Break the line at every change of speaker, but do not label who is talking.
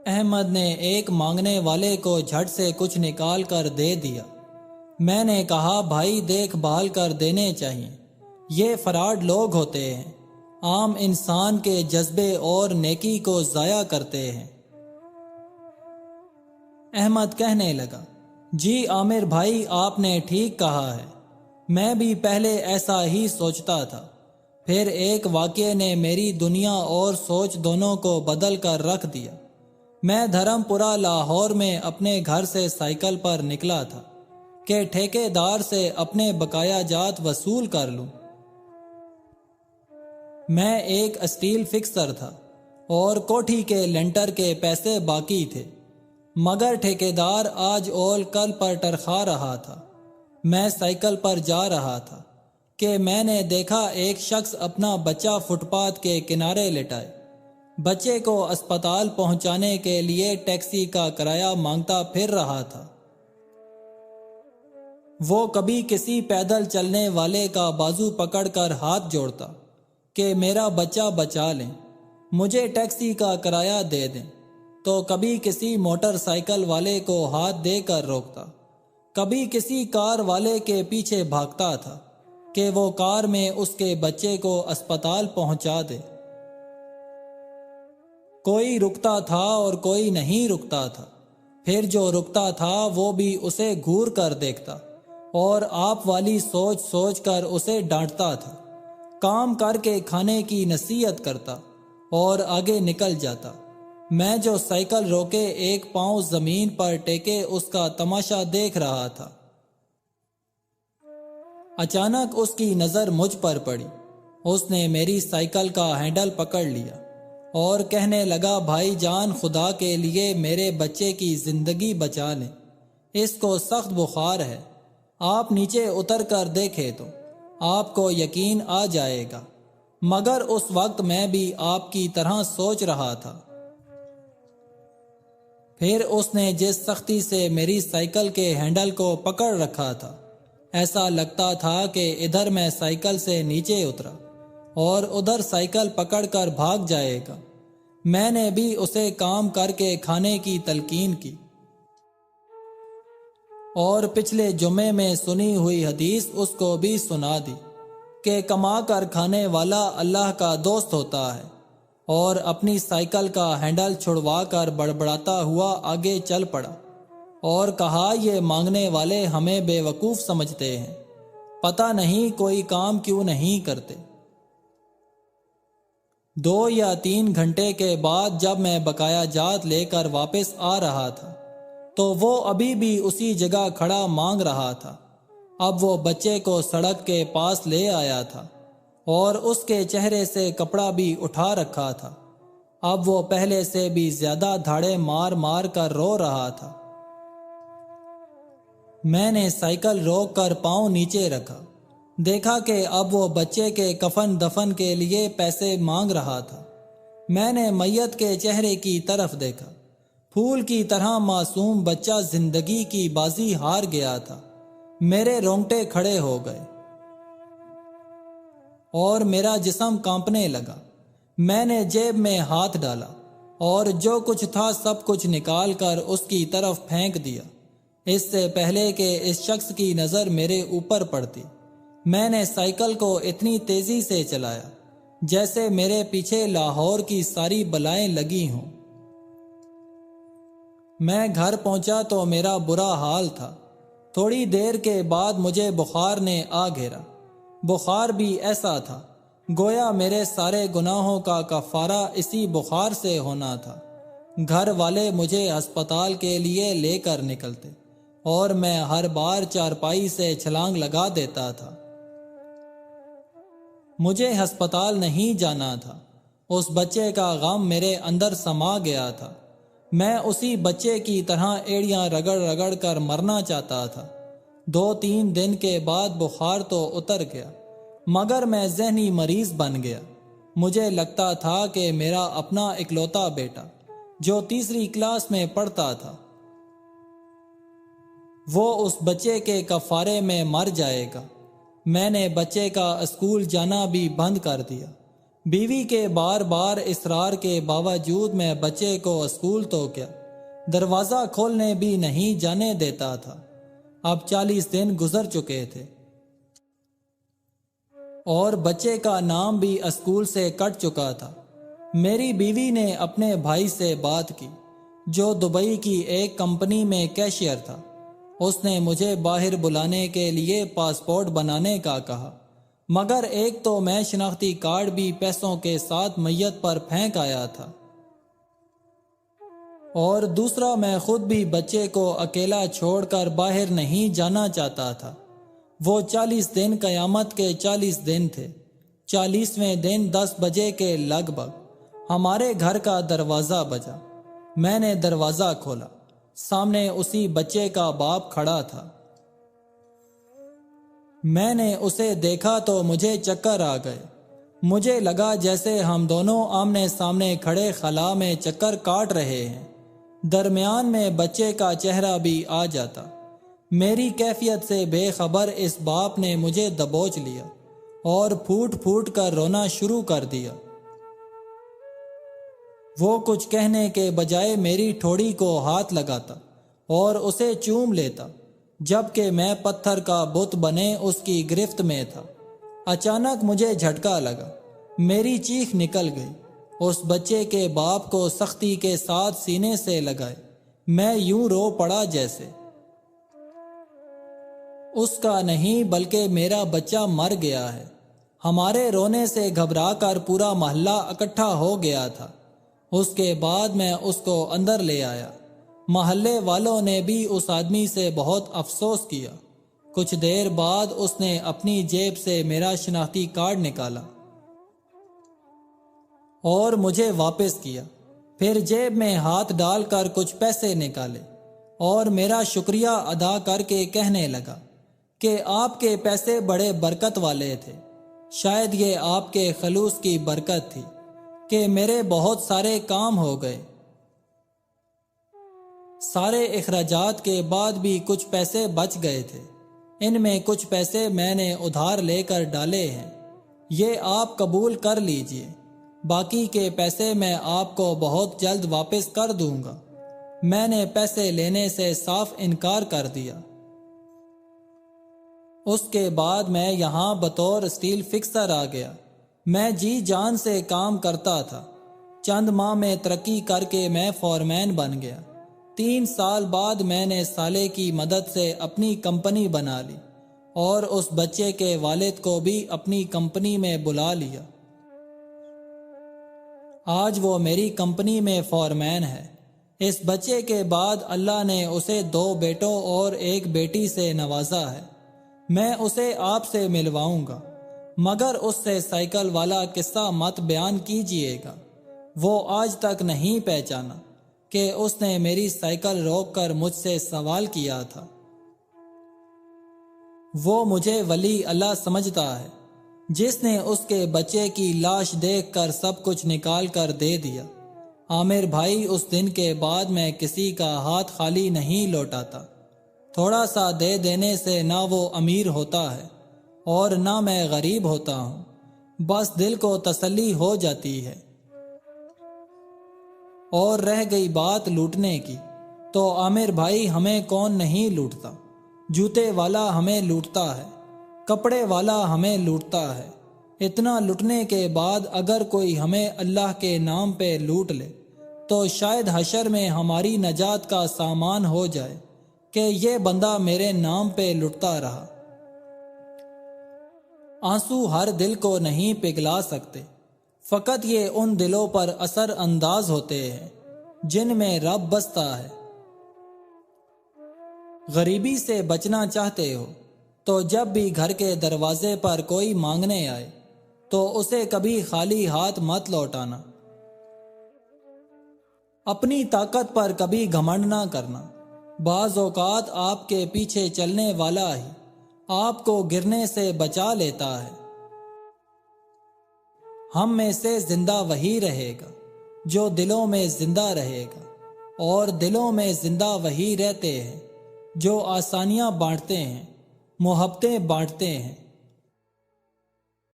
احمد نے ایک مانگنے والے کو جھٹ سے کچھ نکال کر دے دیا۔ میں نے کہا بھائی دیکھ بھال کر دینے چاہیے، یہ فراڈ لوگ ہوتے ہیں، عام انسان کے جذبے اور نیکی کو ضائع کرتے ہیں۔ احمد کہنے لگا، جی عامر بھائی آپ نے ٹھیک کہا ہے، میں بھی پہلے ایسا ہی سوچتا تھا، پھر ایک واقعے نے میری دنیا اور سوچ دونوں کو بدل کر رکھ دیا۔ میں دھرم پورہ لاہور میں اپنے گھر سے سائیکل پر نکلا تھا کہ ٹھیکے دار سے اپنے بقایا جات وصول کر لوں۔ میں ایک اسٹیل فکسر تھا اور کوٹھی کے لنٹر کے پیسے باقی تھے، مگر ٹھیکیدار آج اول کل پر ٹرخا رہا تھا۔ میں سائیکل پر جا رہا تھا کہ میں نے دیکھا ایک شخص اپنا بچہ فٹ پاتھ کے کنارے لٹائے، بچے کو اسپتال پہنچانے کے لیے ٹیکسی کا کرایہ مانگتا پھر رہا تھا۔ وہ کبھی کسی پیدل چلنے والے کا بازو پکڑ کر ہاتھ جوڑتا کہ میرا بچہ بچا لیں، مجھے ٹیکسی کا کرایہ دے دیں، تو کبھی کسی موٹر سائیکل والے کو ہاتھ دے کر روکتا، کبھی کسی کار والے کے پیچھے بھاگتا تھا کہ وہ کار میں اس کے بچے کو اسپتال پہنچا دے۔ کوئی رکتا تھا اور کوئی نہیں رکتا تھا، پھر جو رکتا تھا وہ بھی اسے گھور کر دیکھتا اور آپ والی سوچ سوچ کر اسے ڈانٹتا تھا، کام کر کے کھانے کی نصیحت کرتا اور آگے نکل جاتا۔ میں جو سائیکل روکے ایک پاؤں زمین پر ٹیکے اس کا تماشا دیکھ رہا تھا۔ اچانک اس کی نظر مجھ پر پڑی، اس نے میری سائیکل کا ہینڈل پکڑ لیا اور کہنے لگا، بھائی جان خدا کے لیے میرے بچے کی زندگی بچا لیں، اس کو سخت بخار ہے، آپ نیچے اتر کر دیکھیں تو آپ کو یقین آ جائے گا۔ مگر اس وقت میں بھی آپ کی طرح سوچ رہا تھا۔ پھر اس نے جس سختی سے میری سائیکل کے ہینڈل کو پکڑ رکھا تھا، ایسا لگتا تھا کہ ادھر میں سائیکل سے نیچے اترا اور ادھر سائیکل پکڑ کر بھاگ جائے گا۔ میں نے بھی اسے کام کر کے کھانے کی تلقین کی اور پچھلے جمعے میں سنی ہوئی حدیث اس کو بھی سنا دی کہ کما کر کھانے والا اللہ کا دوست ہوتا ہے، اور اپنی سائیکل کا ہینڈل چھڑوا کر بڑبڑاتا ہوا آگے چل پڑا اور کہا، یہ مانگنے والے ہمیں بے وقوف سمجھتے ہیں، پتہ نہیں کوئی کام کیوں نہیں کرتے۔ 2 یا 3 گھنٹے کے بعد جب میں بقایا جات لے کر واپس آ رہا تھا تو وہ ابھی بھی اسی جگہ کھڑا مانگ رہا تھا۔ اب وہ بچے کو سڑک کے پاس لے آیا تھا اور اس کے چہرے سے کپڑا بھی اٹھا رکھا تھا۔ اب وہ پہلے سے بھی زیادہ دھاڑے مار مار کر رو رہا تھا۔ میں نے سائیکل روک کر پاؤں نیچے رکھا، دیکھا کہ اب وہ بچے کے کفن دفن کے لیے پیسے مانگ رہا تھا۔ میں نے میت کے چہرے کی طرف دیکھا، پھول کی طرح معصوم بچہ زندگی کی بازی ہار گیا تھا۔ میرے رونگٹے کھڑے ہو گئے اور میرا جسم کانپنے لگا۔ میں نے جیب میں ہاتھ ڈالا اور جو کچھ تھا سب کچھ نکال کر اس کی طرف پھینک دیا، اس سے پہلے کہ اس شخص کی نظر میرے اوپر پڑتی۔ میں نے سائیکل کو اتنی تیزی سے چلایا جیسے میرے پیچھے لاہور کی ساری بلائیں لگی ہوں۔ میں گھر پہنچا تو میرا برا حال تھا۔ تھوڑی دیر کے بعد مجھے بخار نے آ گھیرا۔ بخار بھی ایسا تھا گویا میرے سارے گناہوں کا کفارہ اسی بخار سے ہونا تھا۔ گھر والے مجھے ہسپتال کے لیے لے کر نکلتے اور میں ہر بار چارپائی سے چھلانگ لگا دیتا تھا۔ مجھے ہسپتال نہیں جانا تھا، اس بچے کا غم میرے اندر سما گیا تھا۔ میں اسی بچے کی طرح ایڑیاں رگڑ رگڑ کر مرنا چاہتا تھا۔ 2-3 دن کے بعد بخار تو اتر گیا، مگر میں ذہنی مریض بن گیا۔ مجھے لگتا تھا کہ میرا اپنا اکلوتا بیٹا جو 3ری کلاس میں پڑھتا تھا، وہ اس بچے کے کفارے میں مر جائے گا۔ میں نے بچے کا اسکول جانا بھی بند کر دیا۔ بیوی کے بار بار اصرار کے باوجود میں بچے کو اسکول تو کیا دروازہ کھولنے بھی نہیں جانے دیتا تھا۔ اب 40 دن گزر چکے تھے اور بچے کا نام بھی اسکول سے کٹ چکا تھا۔ میری بیوی نے اپنے بھائی سے بات کی جو دبئی کی ایک کمپنی میں کیشیئر تھا۔ اس نے مجھے باہر بلانے کے لیے پاسپورٹ بنانے کا کہا، مگر ایک تو میں شناختی کارڈ بھی پیسوں کے ساتھ میت پر پھینک آیا تھا، اور دوسرا میں خود بھی بچے کو اکیلا چھوڑ کر باہر نہیں جانا چاہتا تھا۔ وہ 40 دن قیامت کے 40 دن تھے۔ 40ویں دن 10 بجے کے لگ بھگ ہمارے گھر کا دروازہ بجا۔ میں نے دروازہ کھولا، سامنے اسی بچے کا باپ کھڑا تھا۔ میں نے اسے دیکھا تو مجھے چکر آ گئے۔ مجھے لگا جیسے ہم دونوں آمنے سامنے کھڑے خلا میں چکر کاٹ رہے ہیں۔ درمیان میں بچے کا چہرہ بھی آ جاتا۔ میری کیفیت سے بے خبر اس باپ نے مجھے دبوچ لیا اور پھوٹ پھوٹ کر رونا شروع کر دیا۔ وہ کچھ کہنے کے بجائے میری ٹھوڑی کو ہاتھ لگاتا اور اسے چوم لیتا، جبکہ میں پتھر کا بت بنے اس کی گرفت میں تھا۔ اچانک مجھے جھٹکا لگا، میری چیخ نکل گئی۔ اس بچے کے باپ کو سختی کے ساتھ سینے سے لگائے۔ میں یوں رو پڑا جیسے اس کا نہیں بلکہ میرا بچہ مر گیا ہے۔ ہمارے رونے سے گھبرا کر پورا محلہ اکٹھا ہو گیا تھا۔ اس کے بعد میں اس کو اندر لے آیا۔ محلے والوں نے بھی اس آدمی سے بہت افسوس کیا۔ کچھ دیر بعد اس نے اپنی جیب سے میرا شناختی کارڈ نکالا اور مجھے واپس کیا۔ پھر جیب میں ہاتھ ڈال کر کچھ پیسے نکالے اور میرا شکریہ ادا کر کے کہنے لگا کہ آپ کے پیسے بڑے برکت والے تھے۔ شاید یہ آپ کے خلوص کی برکت تھی کہ میرے بہت سارے کام ہو گئے۔ سارے اخراجات کے بعد بھی کچھ پیسے بچ گئے تھے۔ ان میں کچھ پیسے میں نے ادھار لے کر ڈالے ہیں، یہ آپ قبول کر لیجئے۔ باقی کے پیسے میں آپ کو بہت جلد واپس کر دوں گا۔ میں نے پیسے لینے سے صاف انکار کر دیا۔ اس کے بعد میں یہاں بطور اسٹیل فکسر آ گیا۔ میں جی جان سے کام کرتا تھا۔ چند ماہ میں ترقی کر کے میں فورمین بن گیا۔ 3 سال بعد میں نے سالے کی مدد سے اپنی کمپنی بنا لی اور اس بچے کے والد کو بھی اپنی کمپنی میں بلا لیا۔ آج وہ میری کمپنی میں فورمین ہے۔ اس بچے کے بعد اللہ نے اسے 2 بیٹوں اور 1 بیٹی سے نوازا ہے۔ میں اسے آپ سے ملواؤں گا، مگر اس سے سائیکل والا قصہ مت بیان کیجیے گا۔ وہ آج تک نہیں پہچانا کہ اس نے میری سائیکل روک کر مجھ سے سوال کیا تھا۔ وہ مجھے ولی اللہ سمجھتا ہے جس نے اس کے بچے کی لاش دیکھ کر سب کچھ نکال کر دے دیا۔ عامر بھائی، اس دن کے بعد میں کسی کا ہاتھ خالی نہیں لوٹاتا۔ تھوڑا سا دے دینے سے نہ وہ امیر ہوتا ہے اور نہ میں غریب ہوتا ہوں، بس دل کو تسلی ہو جاتی ہے۔ اور رہ گئی بات لوٹنے کی، تو عامر بھائی ہمیں کون نہیں لوٹتا؟ جوتے والا ہمیں لوٹتا ہے، کپڑے والا ہمیں لوٹتا ہے۔ اتنا لٹنے کے بعد اگر کوئی ہمیں اللہ کے نام پہ لوٹ لے تو شاید حشر میں ہماری نجات کا سامان ہو جائے کہ یہ بندہ میرے نام پہ لٹتا رہا۔ آنسو ہر دل کو نہیں پگھلا سکتے، فقط یہ ان دلوں پر اثر انداز ہوتے ہیں جن میں رب بستا ہے۔ غریبی سے بچنا چاہتے ہو تو جب بھی گھر کے دروازے پر کوئی مانگنے آئے تو اسے کبھی خالی ہاتھ مت لوٹانا۔ اپنی طاقت پر کبھی گھمنڈ نہ کرنا۔ بعض اوقات آپ کے پیچھے چلنے والا ہی آپ کو گرنے سے بچا لیتا ہے۔ ہم میں سے زندہ وہی رہے گا جو دلوں میں زندہ رہے گا، اور دلوں میں زندہ وہی رہتے ہیں جو آسانیاں بانٹتے ہیں، محبتیں بانٹتے ہیں۔